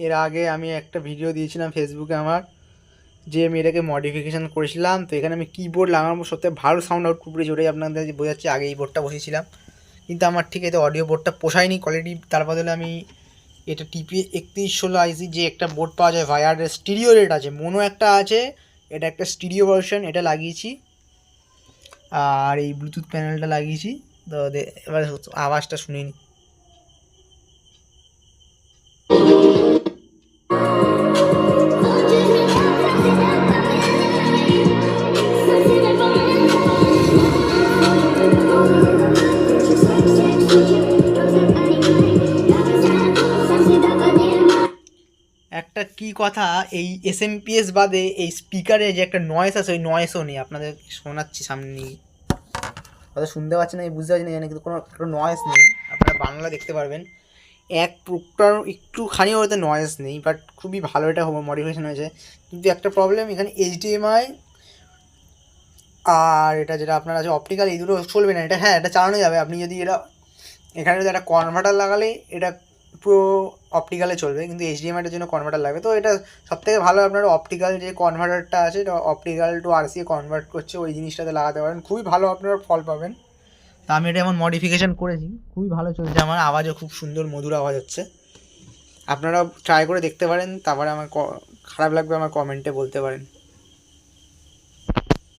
এর আগে আমি একটা ভিডিও দিয়েছিলাম ফেসবুকে আমার, যে আমি এটাকে মডিফিকেশান করেছিলাম। তো এখানে আমি কিবোর্ড লাগানোর সত্যি ভালো সাউন্ড আউটপুট পেয়েছি, ওটাই আপনাদের বোঝাচ্ছি। আগে এই বোর্ডটা বসেছিলাম, কিন্তু আমার ঠিক এতে অডিও বোর্ডটা পোষায়নি কোয়ালিটি। তার বদলে আমি এটা টিপি 3116 আইসি যে একটা বোর্ড পাওয়া যায় ভায়ারের, স্টিরিও রেট আছে, মোনো একটা আছে, এটা একটা স্টিরিও ভার্সন, এটা লাগিয়েছি। আর এই ব্লুটুথ প্যানেলটা লাগিয়েছি। তো এবার আওয়াজটা শুনে নিই। একটা কি কথা, এই এসএমপিএস বাদে এই স্পিকারে যে একটা নয়েস আছে, ওই নয়েসও নেই। আপনাদের শোনাচ্ছি সামনে নিয়ে, কথা শুনতে পাচ্ছেন না, বুঝতে পারছি না জানি, কিন্তু কোনো নয়েস নেই। আপনারা বাংলা দেখতে পারবেন, এক প্রকার একটুখানি ওতে নয়েস নেই, বাট খুবই ভালো এটা মডিফিকেশন হয়েছে। কিন্তু একটা প্রবলেম, এখানে এইচডিএমআই আর এটা যেটা আপনার আছে অপটিক্যাল, এই দুটো চলবে না। এটা হ্যাঁ, এটা চালানো যাবে আপনি যদি এটা এখানে যদি একটা কনভার্টার লাগালে এটা পুরো অপটিক্যালে চলবে, কিন্তু এইচডিএমআইটার জন্য কনভার্টার লাগবে। তো এটা সবথেকে ভালো, আপনার অপটিক্যাল যে কনভার্টারটা আছে, এটা অপটিক্যাল টু আরসি কনভার্ট করছে, ওই জিনিসটাতে লাগাতে পারেন, খুবই ভালো আপনারা ফল পাবেন। তা আমি এটা এমন মডিফিকেশান করেছি, খুবই ভালো চলছে, আমার আওয়াজও খুব সুন্দর মধুর আওয়াজ হচ্ছে। আপনারা ট্রাই করে দেখতে পারেন, তারপরে আমার খারাপ লাগবে আমার কমেন্টে বলতে পারেন।